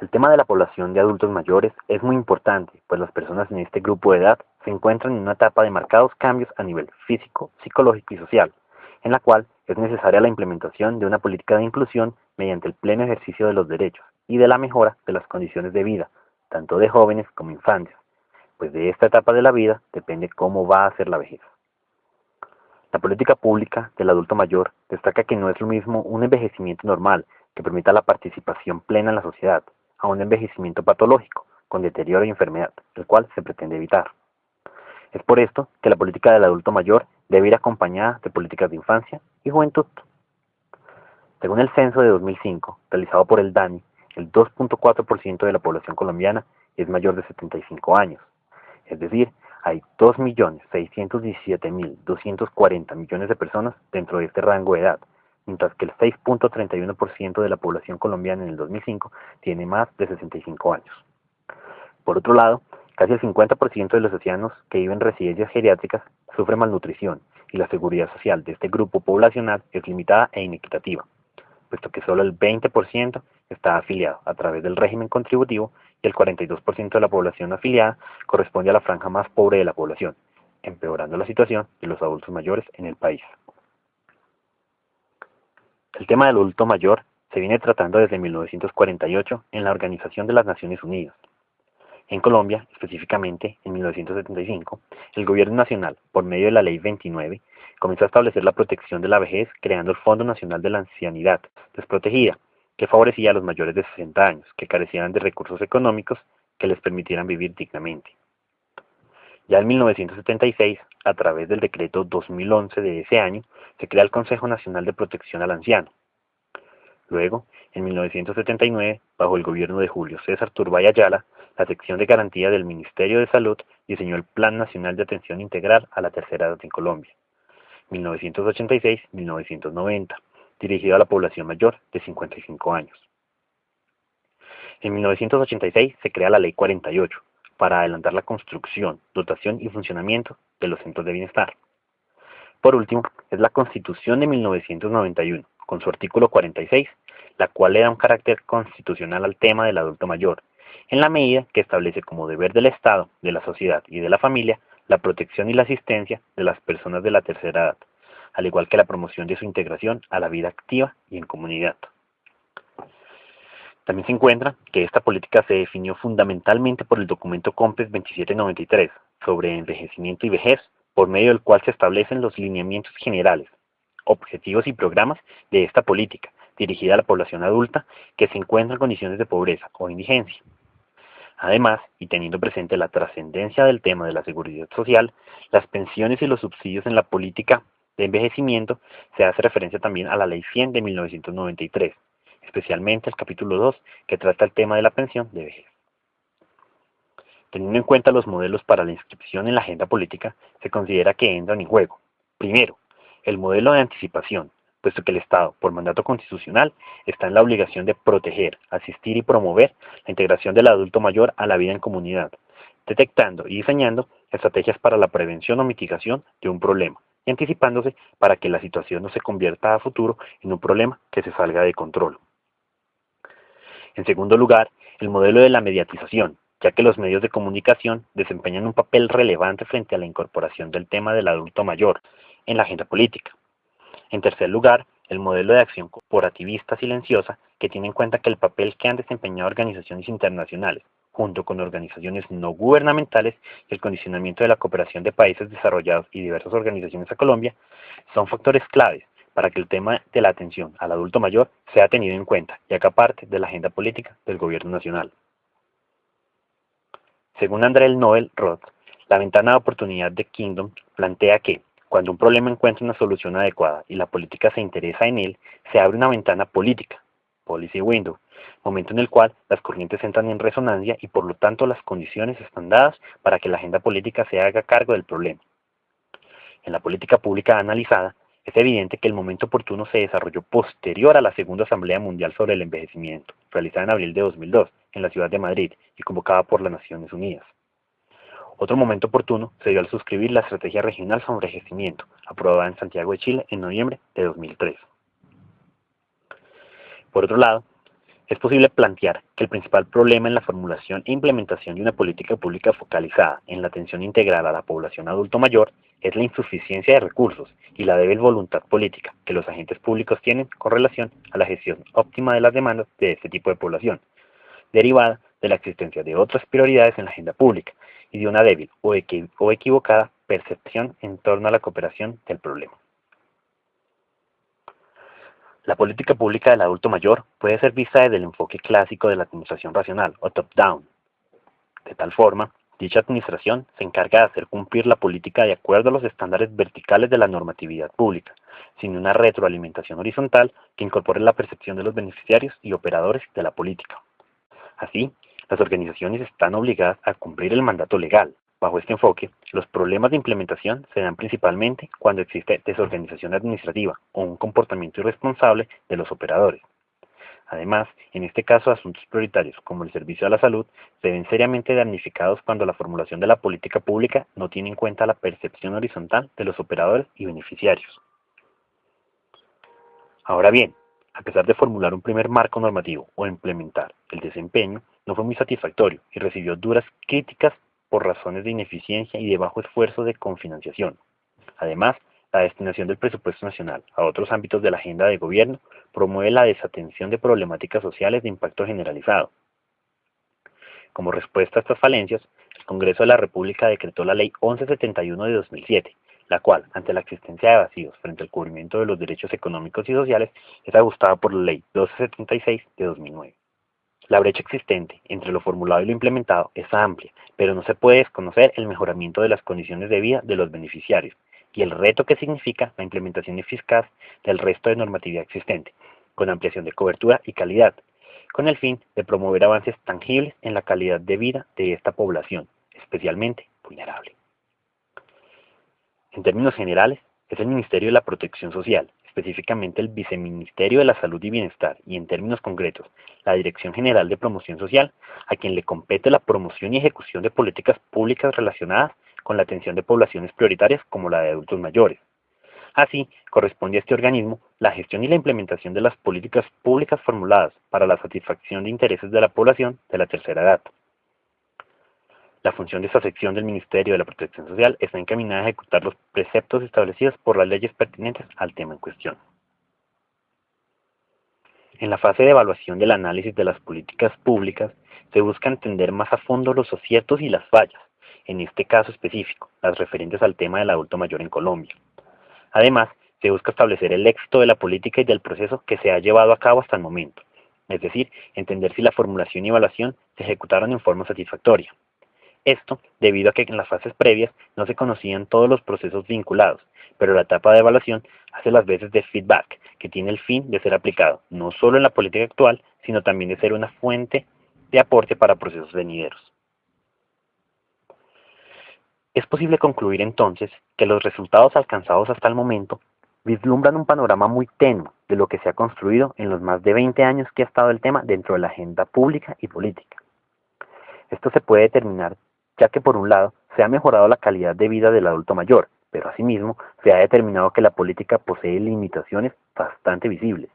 El tema de la población de adultos mayores es muy importante, pues las personas en este grupo de edad se encuentran en una etapa de marcados cambios a nivel físico, psicológico y social, en la cual es necesaria la implementación de una política de inclusión mediante el pleno ejercicio de los derechos y de la mejora de las condiciones de vida, tanto de jóvenes como infantes, pues de esta etapa de la vida depende cómo va a ser la vejez. La política pública del adulto mayor destaca que no es lo mismo un envejecimiento normal que permita la participación plena en la sociedad, a un envejecimiento patológico, con deterioro y enfermedad, el cual se pretende evitar. Es por esto que la política del adulto mayor debe ir acompañada de políticas de infancia y juventud. Según el censo de 2005, realizado por el DANI, el 2.4% de la población colombiana es mayor de 75 años. Es decir, hay 2.617.240 millones de personas dentro de este rango de edad, mientras que el 6.31% de la población colombiana en el 2005 tiene más de 65 años. Por otro lado, casi el 50% de los ancianos que viven en residencias geriátricas sufren malnutrición y la seguridad social de este grupo poblacional es limitada e inequitativa, puesto que solo el 20% está afiliado a través del régimen contributivo y el 42% de la población afiliada corresponde a la franja más pobre de la población, empeorando la situación de los adultos mayores en el país. El tema del adulto mayor se viene tratando desde 1948 en la Organización de las Naciones Unidas. En Colombia, específicamente en 1975, el Gobierno Nacional, por medio de la Ley 29, comenzó a establecer la protección de la vejez creando el Fondo Nacional de la Ancianidad Desprotegida, que favorecía a los mayores de 60 años, que carecían de recursos económicos que les permitieran vivir dignamente. Ya en 1976, a través del decreto 2011 de ese año, se crea el Consejo Nacional de Protección al Anciano. Luego, en 1979, bajo el gobierno de Julio César Turbay Ayala, la sección de garantía del Ministerio de Salud diseñó el Plan Nacional de Atención Integral a la Tercera Edad en Colombia, 1986-1990, dirigido a la población mayor de 55 años. En 1986 se crea la Ley 48, para adelantar la construcción, dotación y funcionamiento de los centros de bienestar. Por último, es la Constitución de 1991, con su artículo 46, la cual le da un carácter constitucional al tema del adulto mayor, en la medida que establece como deber del Estado, de la sociedad y de la familia la protección y la asistencia de las personas de la tercera edad, al igual que la promoción de su integración a la vida activa y en comunidad. También se encuentra que esta política se definió fundamentalmente por el documento COMPES 2793 sobre envejecimiento y vejez, por medio del cual se establecen los lineamientos generales, objetivos y programas de esta política, dirigida a la población adulta que se encuentra en condiciones de pobreza o indigencia. Además, y teniendo presente la trascendencia del tema de la seguridad social, las pensiones y los subsidios en la política de envejecimiento, se hace referencia también a la Ley 100 de 1993, especialmente el capítulo 2, que trata el tema de la pensión de vejez. Teniendo en cuenta los modelos para la inscripción en la agenda política, se considera que entran en juego, primero, el modelo de anticipación, puesto que el Estado, por mandato constitucional, está en la obligación de proteger, asistir y promover la integración del adulto mayor a la vida en comunidad, detectando y diseñando estrategias para la prevención o mitigación de un problema, y anticipándose para que la situación no se convierta a futuro en un problema que se salga de control. En segundo lugar, el modelo de la mediatización, ya que los medios de comunicación desempeñan un papel relevante frente a la incorporación del tema del adulto mayor en la agenda política. En tercer lugar, el modelo de acción corporativista silenciosa, que tiene en cuenta que el papel que han desempeñado organizaciones internacionales, junto con organizaciones no gubernamentales y el condicionamiento de la cooperación de países desarrollados y diversas organizaciones a Colombia, son factores claves para que el tema de la atención al adulto mayor sea tenido en cuenta y haga parte de la agenda política del gobierno nacional. Según André Nobel Roth, la ventana de oportunidad de Kingdom plantea que, cuando un problema encuentra una solución adecuada y la política se interesa en él, se abre una ventana política, policy window, momento en el cual las corrientes entran en resonancia y por lo tanto las condiciones están dadas para que la agenda política se haga cargo del problema. En la política pública analizada, es evidente que el momento oportuno se desarrolló posterior a la Segunda Asamblea Mundial sobre el Envejecimiento, realizada en abril de 2002 en la ciudad de Madrid y convocada por las Naciones Unidas. Otro momento oportuno se dio al suscribir la Estrategia Regional sobre Envejecimiento, aprobada en Santiago de Chile en noviembre de 2003. Por otro lado, Es posible plantear que el principal problema en la formulación e implementación de una política pública focalizada en la atención integral a la población adulto mayor es la insuficiencia de recursos y la débil voluntad política que los agentes públicos tienen con relación a la gestión óptima de las demandas de este tipo de población, derivada de la existencia de otras prioridades en la agenda pública y de una débil o equivocada percepción en torno a la cooperación del problema. La política pública del adulto mayor puede ser vista desde el enfoque clásico de la administración racional o top-down. De tal forma, dicha administración se encarga de hacer cumplir la política de acuerdo a los estándares verticales de la normatividad pública, sin una retroalimentación horizontal que incorpore la percepción de los beneficiarios y operadores de la política. Así, las organizaciones están obligadas a cumplir el mandato legal. Bajo este enfoque, los problemas de implementación se dan principalmente cuando existe desorganización administrativa o un comportamiento irresponsable de los operadores. Además, en este caso, asuntos prioritarios como el servicio a la salud se ven seriamente damnificados cuando la formulación de la política pública no tiene en cuenta la percepción horizontal de los operadores y beneficiarios. Ahora bien, a pesar de formular un primer marco normativo o implementar el desempeño, no fue muy satisfactorio y recibió duras críticas por razones de ineficiencia y de bajo esfuerzo de confinanciación. Además, la destinación del presupuesto nacional a otros ámbitos de la agenda de gobierno promueve la desatención de problemáticas sociales de impacto generalizado. Como respuesta a estas falencias, el Congreso de la República decretó la Ley 1171 de 2007, la cual, ante la existencia de vacíos frente al cubrimiento de los derechos económicos y sociales, es ajustada por la Ley 1276 de 2009. La brecha existente entre lo formulado y lo implementado es amplia, pero no se puede desconocer el mejoramiento de las condiciones de vida de los beneficiarios y el reto que significa la implementación eficaz del resto de normatividad existente, con ampliación de cobertura y calidad, con el fin de promover avances tangibles en la calidad de vida de esta población, especialmente vulnerable. En términos generales, es el Ministerio de la Protección Social, específicamente el Viceministerio de la Salud y Bienestar, y en términos concretos, la Dirección General de Promoción Social, a quien le compete la promoción y ejecución de políticas públicas relacionadas con la atención de poblaciones prioritarias como la de adultos mayores. Así, corresponde a este organismo la gestión y la implementación de las políticas públicas formuladas para la satisfacción de intereses de la población de la tercera edad. La función de esta sección del Ministerio de la Protección Social está encaminada a ejecutar los preceptos establecidos por las leyes pertinentes al tema en cuestión. En la fase de evaluación del análisis de las políticas públicas, se busca entender más a fondo los aciertos y las fallas, en este caso específico, las referentes al tema del adulto mayor en Colombia. Además, se busca establecer el éxito de la política y del proceso que se ha llevado a cabo hasta el momento, es decir, entender si la formulación y evaluación se ejecutaron en forma satisfactoria. Esto debido a que en las fases previas no se conocían todos los procesos vinculados, pero la etapa de evaluación hace las veces de feedback, que tiene el fin de ser aplicado no solo en la política actual, sino también de ser una fuente de aporte para procesos venideros. Es posible concluir entonces que los resultados alcanzados hasta el momento vislumbran un panorama muy tenue de lo que se ha construido en los más de 20 años que ha estado el tema dentro de la agenda pública y política. Esto se puede determinar ya que por un lado se ha mejorado la calidad de vida del adulto mayor, pero asimismo se ha determinado que la política posee limitaciones bastante visibles.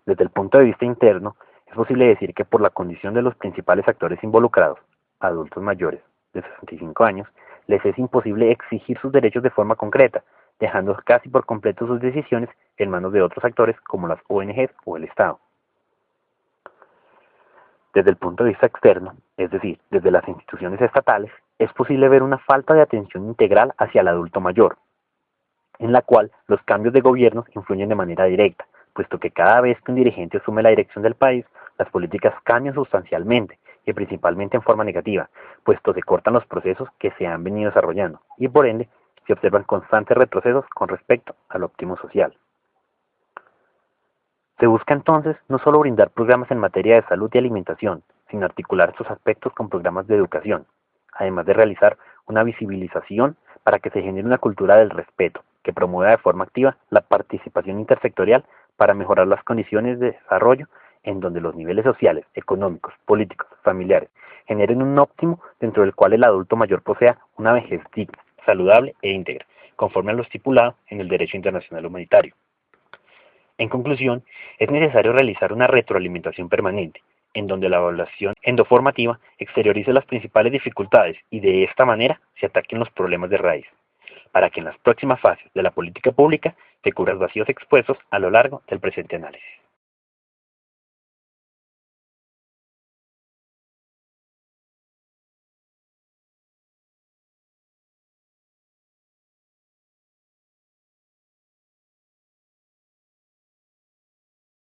Desde el punto de vista interno, es posible decir que por la condición de los principales actores involucrados, adultos mayores de 65 años, les es imposible exigir sus derechos de forma concreta, dejando casi por completo sus decisiones en manos de otros actores como las ONGs o el Estado. Desde el punto de vista externo, es decir, desde las instituciones estatales, es posible ver una falta de atención integral hacia el adulto mayor, en la cual los cambios de gobiernos influyen de manera directa, puesto que cada vez que un dirigente asume la dirección del país, las políticas cambian sustancialmente y principalmente en forma negativa, puesto se cortan los procesos que se han venido desarrollando y por ende se observan constantes retrocesos con respecto al óptimo social. Se busca entonces no solo brindar programas en materia de salud y alimentación, sino articular estos aspectos con programas de educación, además de realizar una visibilización para que se genere una cultura del respeto, que promueva de forma activa la participación intersectorial para mejorar las condiciones de desarrollo en donde los niveles sociales, económicos, políticos, familiares generen un óptimo dentro del cual el adulto mayor posea una vejez digna, saludable e íntegra, conforme a lo estipulado en el derecho internacional humanitario. En conclusión, es necesario realizar una retroalimentación permanente, en donde la evaluación endoformativa exteriorice las principales dificultades y de esta manera se ataquen los problemas de raíz, para que en las próximas fases de la política pública se cubran los vacíos expuestos a lo largo del presente análisis.